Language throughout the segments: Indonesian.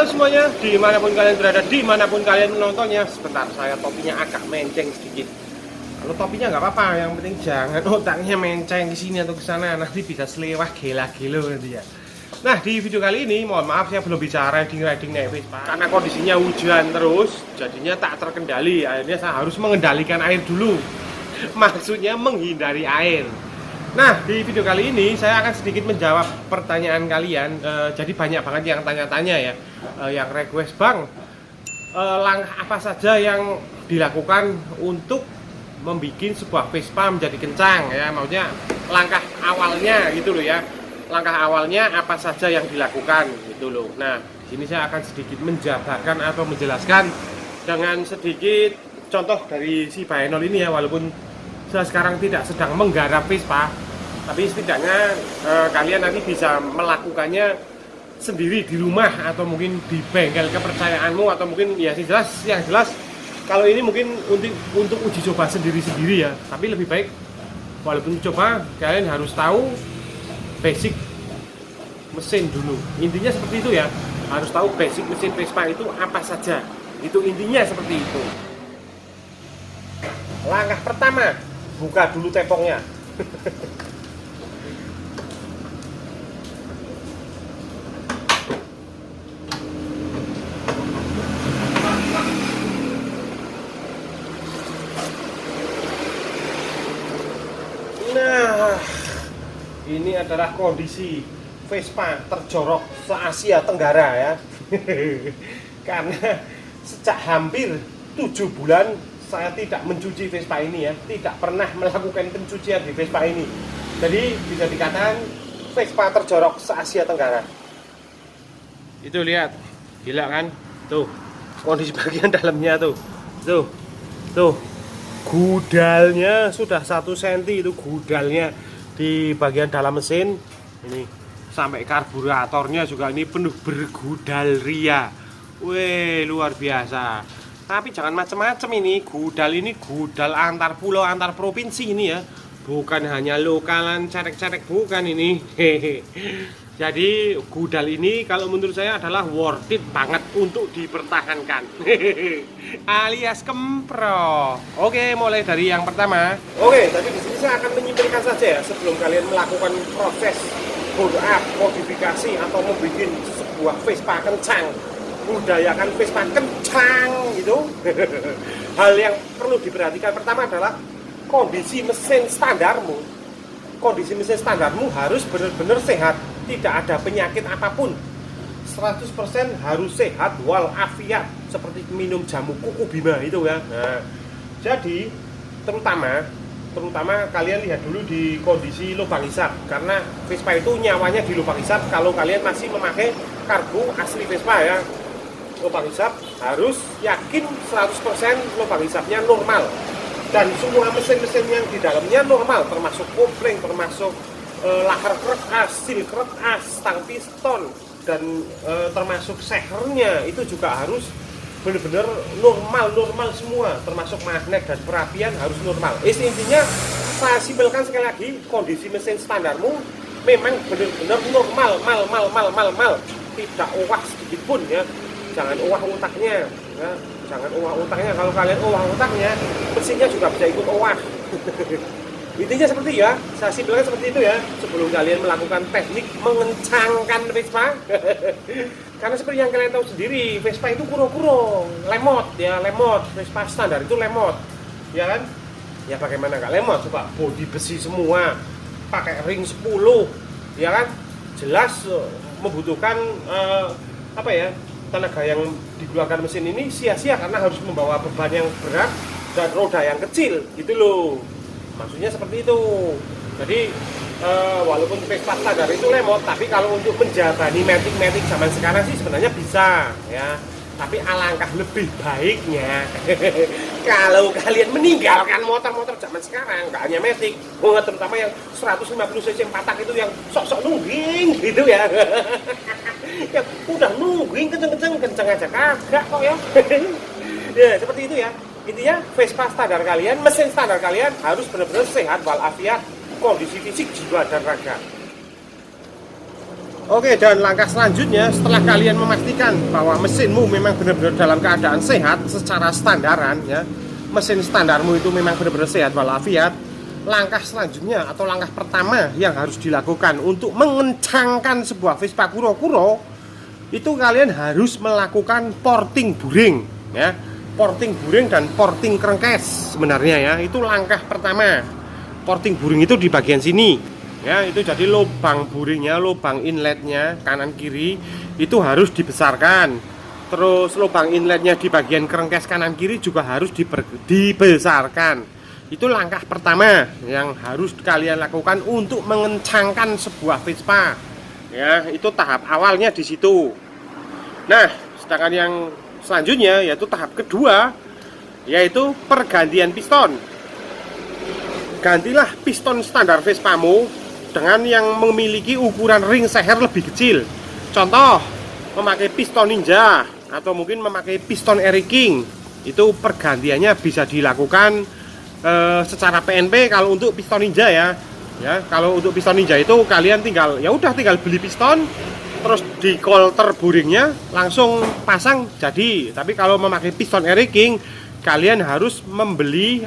semuanya, dimanapun kalian berada, dimanapun kalian menontonnya. Sebentar, saya topinya agak menceng sedikit. Kalau topinya nggak apa-apa, yang penting jangan otaknya menceng ke sini atau ke sana, nanti bisa selewah gila-gila nanti ya. Nah, di video kali ini, mohon maaf saya belum bisa riding naik Vespa karena kondisinya hujan terus, jadinya tak terkendali. Akhirnya saya harus mengendalikan air dulu. Maksudnya menghindari air. Nah, di video kali ini saya akan sedikit menjawab pertanyaan kalian. Jadi banyak banget yang tanya-tanya ya, yang request, Bang, langkah apa saja yang dilakukan untuk membuat sebuah Vespa menjadi kencang ya, maksudnya langkah awalnya gitu loh ya. Langkah awalnya apa saja yang dilakukan gitu loh. Nah, sini saya akan sedikit menjabarkan atau menjelaskan dengan sedikit contoh dari si Baenol ini ya, walaupun saya sekarang tidak sedang menggarap Vespa, tapi setidaknya kalian nanti bisa melakukannya sendiri di rumah atau mungkin di bengkel kepercayaanmu, atau mungkin ya yang jelas kalau ini mungkin untuk uji coba sendiri-sendiri ya. Tapi lebih baik walaupun coba kalian harus tahu basic mesin dulu. Intinya seperti itu ya. Harus tahu basic mesin Vespa itu apa saja. Itu intinya seperti itu. Langkah pertama, buka dulu tepongnya. Nah, ini adalah kondisi Vespa terjorok se-Asia Tenggara ya. Karena sejak hampir 7 bulan saya tidak mencuci Vespa ini ya, tidak pernah melakukan pencucian di Vespa ini. Jadi bisa dikatakan Vespa terjorok se-Asia Tenggara. Itu lihat, gila kan? Tuh, kondisi bagian dalamnya tuh. Tuh. Gudalnya sudah 1 cm itu gudalnya di bagian dalam mesin. Ini sampai karburatornya juga ini penuh bergudal ria. Wih, luar biasa. Tapi jangan macam-macam ini gudal antar pulau, antar provinsi ini ya. Bukan hanya lokalan cerek-cerek, bukan ini. Jadi gudal ini kalau menurut saya adalah worth it banget untuk dipertahankan. Alias kempro. Oke, mulai dari yang pertama. Oke, tapi di sini saya akan menyimpulkan saja ya, sebelum kalian melakukan proses modifikasi atau membuat sebuah Vespa kencang, budayakan Vespa kencang gitu. Hal yang perlu diperhatikan pertama adalah kondisi mesin standarmu. Kondisi mesin standarmu harus benar-benar sehat, tidak ada penyakit apapun. 100% harus sehat walafiat, seperti minum jamu kuku bima itu ya. Nah, jadi terutama kalian lihat dulu di kondisi lubang hisap, karena Vespa itu nyawanya di lubang hisap. Kalau kalian masih memakai karbu asli Vespa ya, lubang hisap harus yakin 100% lubang hisapnya normal. Dan semua mesin-mesin yang di dalamnya normal, termasuk kopling, termasuk lahar krek as, seal krek as, stang piston, dan termasuk sehernya itu juga harus benar-benar normal semua, termasuk magnet dan perapian harus normal. Intinya saya simpelkan sekali lagi, kondisi mesin standarmu memang benar-benar normal, tidak owah sedikit pun ya. Jangan owah otaknya ya. Jangan owah otaknya. Kalau kalian owah otaknya, mesinnya juga bisa ikut owah. Intinya seperti ya, saya simpulkan seperti itu ya, sebelum kalian melakukan teknik mengencangkan Vespa. Karena seperti yang kalian tahu sendiri, Vespa itu kuro-kuro, lemot ya, Vespa standar itu lemot, ya kan? Ya bagaimana nggak lemot? Coba bodi besi semua, pakai ring 10, ya kan? Jelas membutuhkan apa ya, tenaga yang dikeluarkan mesin ini sia-sia karena harus membawa beban yang berat dan roda yang kecil gitu loh. Maksudnya seperti itu. Jadi walaupun Vespa standar itu lemot, tapi kalau untuk menjabani matic zaman sekarang sih sebenarnya bisa ya. Tapi alangkah lebih baiknya kalau kalian meninggalkan motor-motor zaman sekarang, nggak hanya matic, terutama yang 150 cc 4 tak itu yang sok-sok nungging gitu ya. Ya udah nungging kenceng aja kagak kok ya. Ya seperti itu ya. Intinya Vespa standar kalian, mesin standar kalian harus benar-benar sehat walafiat, kondisi fisik, jiwa dan raga. Oke, dan langkah selanjutnya setelah kalian memastikan bahwa mesinmu memang benar-benar dalam keadaan sehat secara standaran ya, mesin standarmu itu memang benar-benar sehat walafiat, langkah selanjutnya atau langkah pertama yang harus dilakukan untuk mengencangkan sebuah Vespa kuro-kuro itu kalian harus melakukan porting buring ya, porting buring dan porting crankcase sebenarnya ya, itu langkah pertama. Porting buring itu di bagian sini ya, itu jadi lubang buringnya, lubang inletnya kanan kiri itu harus dibesarkan. Terus lubang inletnya di bagian crankcase kanan kiri juga harus dibesarkan. Itu langkah pertama yang harus kalian lakukan untuk mengencangkan sebuah Vespa ya, itu tahap awalnya di situ. Nah, sedangkan yang selanjutnya yaitu tahap kedua, yaitu pergantian piston. Gantilah piston standar Vespamu dengan yang memiliki ukuran ring seher lebih kecil. Contoh, memakai piston Ninja atau mungkin memakai piston Eric King. Itu pergantiannya bisa dilakukan secara PNP kalau untuk piston Ninja ya. Ya, kalau untuk piston Ninja itu kalian tinggal beli piston, terus di kolter buringnya langsung pasang jadi. Tapi kalau memakai piston Eric King, kalian harus membeli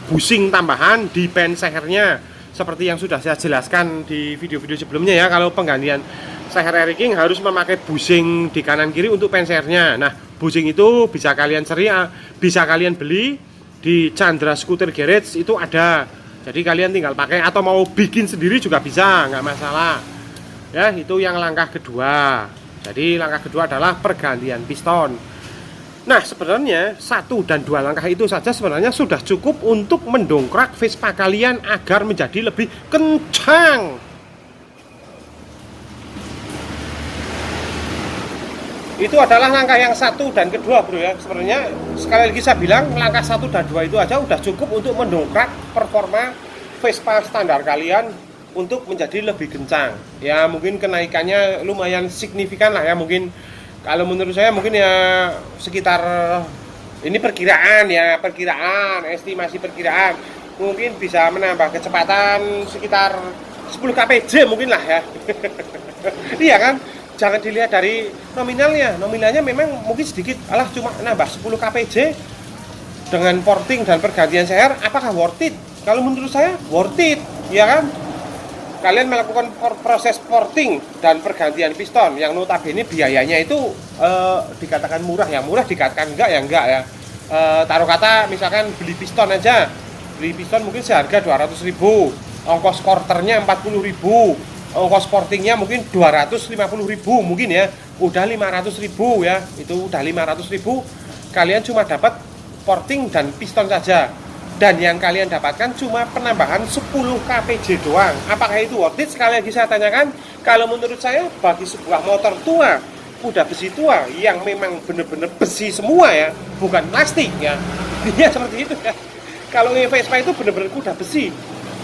bushing tambahan di pen sehernya seperti yang sudah saya jelaskan di video-video sebelumnya ya. Kalau penggantian seher Eric King harus memakai bushing di kanan kiri untuk pen sehernya. Nah, bushing itu bisa kalian bisa kalian beli di Chandra Scooter Garage itu ada. Jadi kalian tinggal pakai atau mau bikin sendiri juga bisa, nggak masalah. Ya, itu yang langkah kedua. Jadi langkah kedua adalah pergantian piston. Nah, sebenarnya 1 dan 2 langkah itu saja sebenarnya sudah cukup untuk mendongkrak Vespa kalian agar menjadi lebih kencang. Itu adalah langkah yang 1 dan kedua, bro ya. Sebenarnya sekali lagi saya bilang langkah 1 dan 2 itu aja udah cukup untuk mendongkrak performa Vespa standar kalian untuk menjadi lebih kencang. Ya, mungkin kenaikannya lumayan signifikan lah ya, mungkin. Kalau menurut saya mungkin ya sekitar, ini perkiraan ya, estimasi perkiraan, mungkin bisa menambah kecepatan sekitar 10 kpj mungkin lah ya. Iya kan, jangan dilihat dari nominalnya memang mungkin sedikit, alah cuma nambah 10 kpj dengan porting dan pergantian seher, apakah worth it? Kalau menurut saya worth it, ya kan. Kalian melakukan proses porting dan pergantian piston yang notabene biayanya itu dikatakan murah ya, dikatakan enggak ya. Taruh kata misalkan beli piston aja, beli piston mungkin seharga 200.000, ongkos quarternya 40.000, ongkos portingnya mungkin 250.000 mungkin ya, udah 500.000 ya, itu udah 500.000 kalian cuma dapat porting dan piston saja. Dan yang kalian dapatkan cuma penambahan 10 kpj doang. Apakah itu worth it? Sekali lagi saya tanyakan, kalau menurut saya bagi sebuah motor tua, kuda besi tua yang memang benar-benar besi semua ya, bukan plastik ya. Iya seperti itu ya. Kalau Vespa itu benar-benar kuda besi,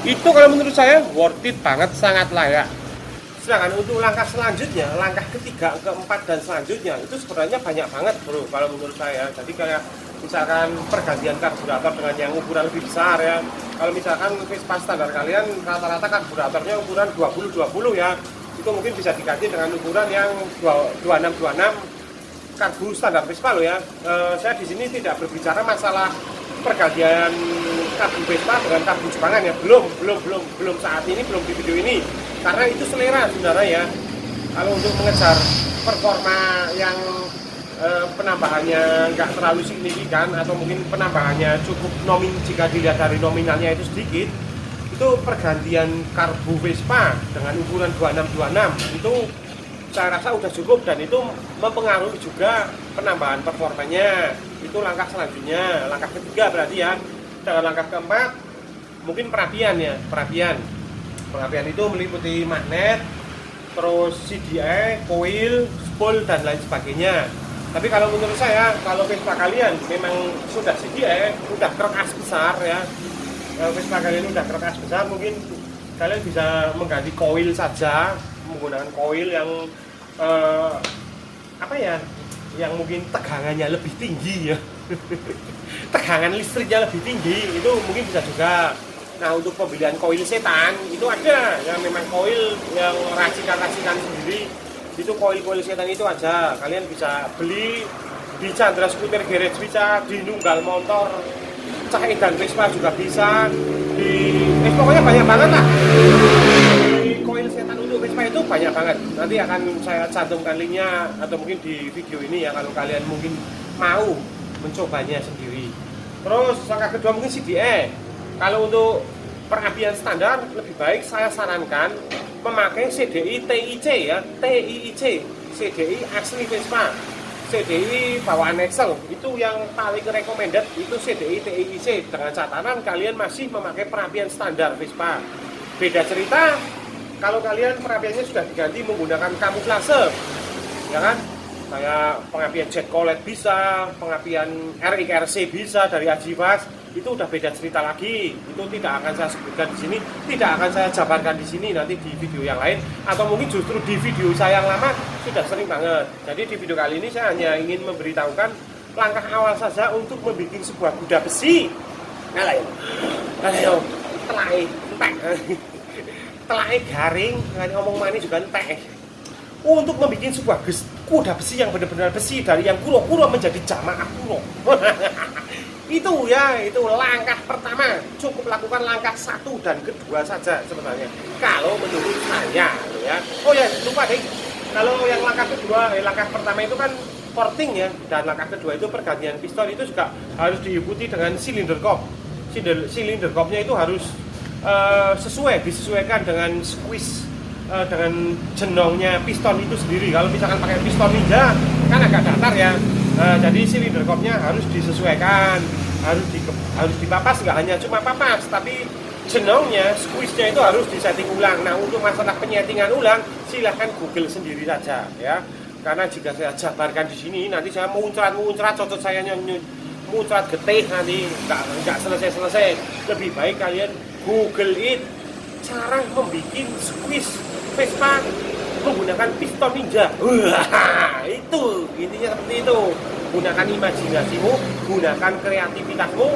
itu kalau menurut saya worth it banget, sangat layak. Sedangkan untuk langkah selanjutnya, langkah ketiga, keempat dan selanjutnya itu sebenarnya banyak banget, bro, kalau menurut saya. Jadi kayak misalkan pergantian karburator dengan yang ukuran lebih besar ya. Kalau misalkan Vespa standar kalian rata-rata karburatornya ukuran 20-20 ya, itu mungkin bisa diganti dengan ukuran yang 26-26 karbu standar Vespa lo ya. Saya di sini tidak berbicara masalah pergantian karbu Vespa dengan karbu Jepangan ya, belum saat ini, belum di video ini, karena itu selera sebenarnya ya. Kalau untuk mengejar performa yang penambahannya nggak terlalu signifikan atau mungkin penambahannya cukup jika dilihat dari nominalnya itu sedikit, itu pergantian karbu Vespa dengan ukuran 26-26 itu saya rasa udah cukup, dan itu mempengaruhi juga penambahan performanya. Itu langkah selanjutnya, langkah ketiga berarti ya. Dan langkah keempat mungkin perapian ya, perapian itu meliputi magnet, terus CDI, koil, spool dan lain sebagainya. Tapi kalau menurut saya, kalau Vespa kalian memang sudah CDI, udah kerkas besar ya, Vespa kalian udah kerkas besar, mungkin kalian bisa mengganti koil saja, menggunakan koil yang yang mungkin tegangannya lebih tinggi ya. Tegangan listriknya lebih tinggi, itu mungkin bisa juga. Nah, untuk pembelian koil setan itu ada yang memang koil yang racikan-racikan sendiri. Itu koil-koil setan itu aja. Kalian bisa beli di Chandra Skuter Garage, bisa di Nunggal Motor, Cah Edan Vespa juga bisa. Pokoknya banyak banget lah. Di koil setan untuk Vespa itu banyak banget. Nanti akan saya cantumkan linknya atau mungkin di video ini ya kalau kalian mungkin mau mencobanya sendiri. Terus langkah kedua mungkin CDE. Kalau untuk perapian standar lebih baik saya sarankan memakai CDI TIC ya, TIIC, CDI asli Vespa. CDI bawaan Excel itu yang paling recommended itu CDI TIIC, dengan catatan kalian masih memakai perapian standar Vespa. Beda cerita kalau kalian perapiannya sudah diganti menggunakan kamuflase, ya kan? Kayak pengapian jet collet bisa, pengapian RIRC bisa dari Ajivas, itu udah beda cerita lagi. Itu tidak akan saya sebutkan di sini, tidak akan saya jabarkan di sini, nanti di video yang lain atau mungkin justru di video saya yang lama sudah sering banget. Jadi di video kali ini saya hanya ingin memberitahukan langkah awal saja untuk membuat sebuah kuda besi. Nah, ayo, telai garing, ngomong manis juga entek. Untuk membuat sebuah kuda besi yang benar-benar besi dari yang kuro-kuro menjadi jamaah kuro. Itu langkah pertama. Cukup lakukan langkah 1 dan kedua saja sebenarnya. Kalau menurut saya ya. Oh ya, lupa deh. Kalau yang langkah kedua, langkah pertama itu kan porting ya, dan langkah kedua itu pergantian piston itu juga harus diikuti dengan silinder kop. Silinder kopnya itu harus disesuaikan dengan squeeze dengan jenongnya piston itu sendiri. Kalau misalkan pakai piston ninja kan agak datar ya. Jadi silinder kopnya harus disesuaikan, harus dipapas, nggak hanya cuma papas, tapi jenongnya, squeeze-nya itu harus disetting ulang. Nah, untuk masalah penyetingan ulang, silahkan Google sendiri saja ya. Karena jika saya jabarkan di sini, nanti saya muncrat, cocok saya muncrat getih nanti nggak selesai. Lebih baik kalian Google it cara membuat squeeze Vespa menggunakan piston ninja. Wah, itu intinya seperti itu. Gunakan imajinasimu, gunakan kreativitasmu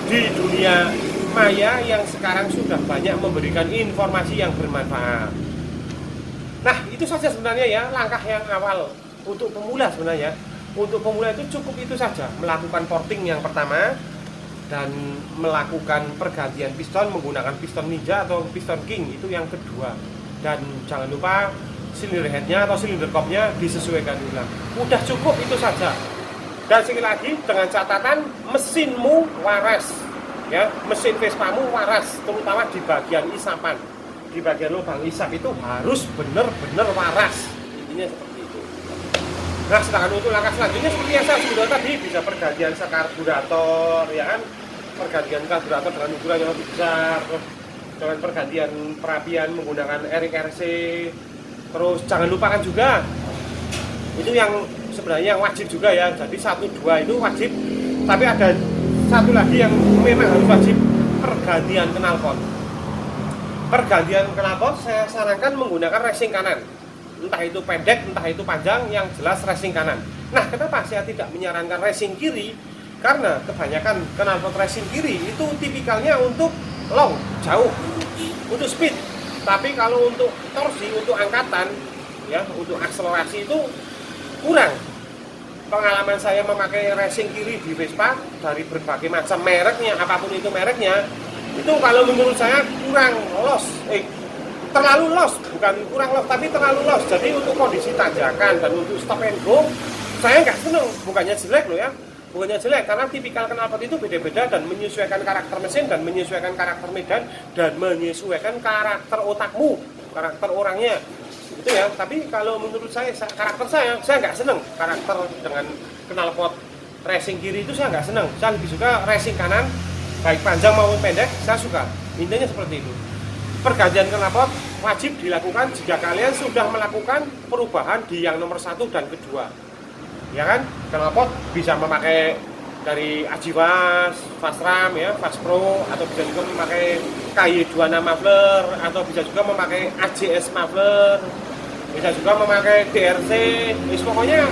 di dunia maya yang sekarang sudah banyak memberikan informasi yang bermanfaat. Nah, itu saja sebenarnya ya langkah yang awal untuk pemula sebenarnya. Untuk pemula itu cukup itu saja, melakukan porting yang pertama dan melakukan pergantian piston menggunakan piston ninja atau piston king itu yang kedua. Dan jangan lupa silinder headnya atau silinder kopnya disesuaikan ulang. Udah cukup itu saja. Dan sekali lagi dengan catatan mesinmu waras, ya mesin Vespamu waras, terutama di bagian isapan, di bagian lubang isap itu harus benar-benar waras. Intinya seperti itu. Nah, sedangkan untuk langkah selanjutnya seperti yang saya sebutkan tadi, bisa pergantian karburator, ya kan? Pergantian karburator dengan ukuran yang lebih besar, dengan pergantian perapian menggunakan RIRC. Terus jangan lupakan juga itu yang sebenarnya yang wajib juga ya. Jadi 1, 2 itu wajib, tapi ada satu lagi yang memang harus wajib, pergantian knalpot. Pergantian knalpot saya sarankan menggunakan racing kanan. Entah itu pendek, entah itu panjang, yang jelas racing kanan. Nah, kenapa saya tidak menyarankan racing kiri? Karena kebanyakan knalpot racing kiri itu tipikalnya untuk long, jauh, untuk speed. Tapi kalau untuk torsi, untuk angkatan, ya, untuk akselerasi itu kurang. Pengalaman saya memakai racing kiri di Vespa dari berbagai macam mereknya, apapun itu mereknya, itu kalau menurut saya kurang loss, terlalu loss, bukan kurang loss, tapi terlalu loss. Jadi untuk kondisi tanjakan dan untuk stop and go, saya nggak seneng. Bukannya jelek loh ya. Bukannya jelek, karena tipikal knalpot itu beda-beda dan menyesuaikan karakter mesin dan menyesuaikan karakter medan dan menyesuaikan karakter otakmu, karakter orangnya itu ya. Tapi kalau menurut saya, karakter saya nggak seneng karakter dengan knalpot racing kiri itu, saya nggak seneng. Saya lebih suka racing kanan, baik panjang maupun pendek, saya suka. Intinya seperti itu. Pergantian knalpot wajib dilakukan jika kalian sudah melakukan perubahan di yang nomor 1 dan kedua. Ya kan, knalpot bisa memakai dari Ajivas, Fastram ya, Fast Pro, atau bisa juga memakai KY26 muffler, atau bisa juga memakai AJS muffler, bisa juga memakai DRC. Pokoknya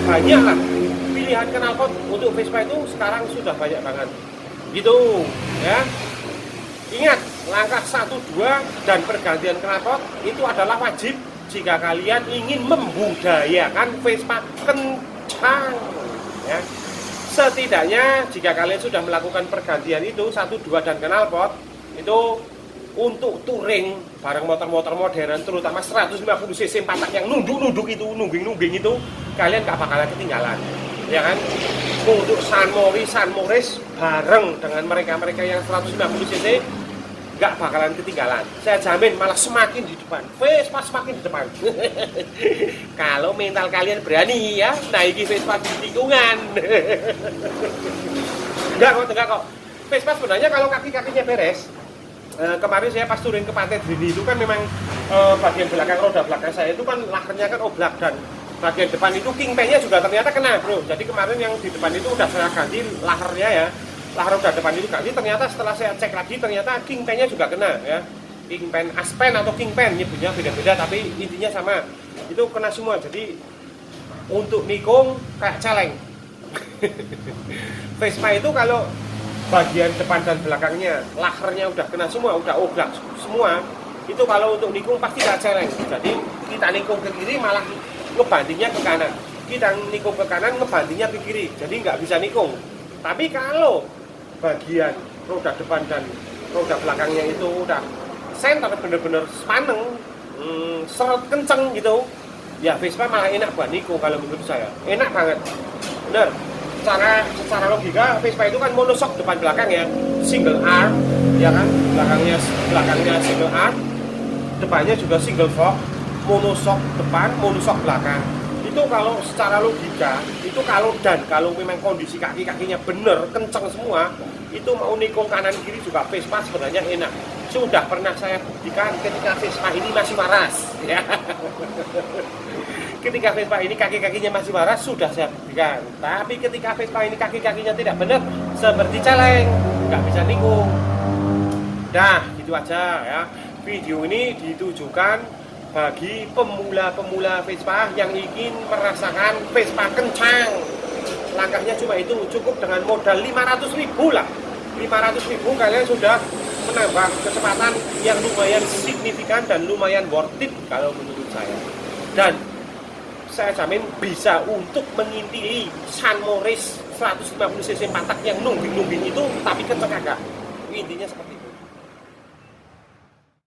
banyak lah pilihan knalpot untuk Vespa itu sekarang sudah banyak banget gitu ya. Ingat, langkah 1, 2 dan pergantian knalpot itu adalah wajib jika kalian ingin membudayakan Vespa kencang ya. Setidaknya jika kalian sudah melakukan pergantian itu 1, 2 dan knalpot itu untuk touring bareng motor-motor modern terutama 150 cc 4 tak yang nunduk-nunduk itu, nungging-nungging itu kalian gak bakalan ketinggalan ya kan. Untuk San Moritz bareng dengan mereka-mereka yang 150 cc gak bakalan ketinggalan, saya jamin, malah semakin di depan, Vespa semakin di depan. Kalau mental kalian berani ya naiki Vespa di tikungan. enggak kok Vespa sebenarnya kalau kaki-kakinya beres. Kemarin saya pas turun ke Pantai Drini itu kan memang bagian belakang roda belakang saya itu kan lakernya kan oblak dan bagian depan itu kingpinnya juga ternyata kena bro. Jadi kemarin yang di depan itu udah saya ganti lahernya ya, lahar roda depan itu ganti, ternyata setelah saya cek lagi ternyata kingpinnya juga kena ya. Kingpin aspen atau kingpin nyebutnya beda-beda tapi intinya sama, itu kena semua. Jadi untuk nikung kayak celeng. Vespa itu kalau bagian depan dan belakangnya lahernya udah kena semua, udah oblak semua, itu kalau untuk nikung pasti gak celeng. Jadi kita nikung ke kiri malah ngebantingnya ke kanan, kita nikung ke kanan ngebantingnya ke kiri, jadi nggak bisa nikung. Tapi kalau bagian roda depan dan roda belakangnya itu udah center bener-bener sepaneng, seret kenceng gitu ya, Vespa malah enak buat nikung kalau menurut saya, enak banget bener. Secara logika Vespa itu kan monoshock depan belakang ya, single arm ya kan, belakangnya single arm, depannya juga single fork, monoshock depan, monoshock belakang. Itu kalau secara logika itu kalau memang kondisi kaki-kakinya bener kenceng semua, itu mau nikung kanan kiri juga Vespa sebenarnya enak. Sudah pernah saya buktikan ketika Vespa ini masih waras ya. Ketika Vespa ini kaki-kakinya masih waras sudah saya buktikan. Tapi ketika Vespa ini kaki-kakinya tidak benar seperti celeng, nggak bisa nikung. Dah, gitu aja ya. Video ini ditujukan bagi pemula-pemula Vespa yang ingin merasakan Vespa kencang. Langkahnya cuma itu, cukup dengan modal 500.000 lah. 500.000 kalian sudah menambah kecepatan yang lumayan signifikan dan lumayan worth it kalau menurut saya. Dan saya jamin bisa untuk mengintili San Moritz 150 cc 4 tak yang nungging-nungging itu tapi kenceng kagak. Intinya seperti itu.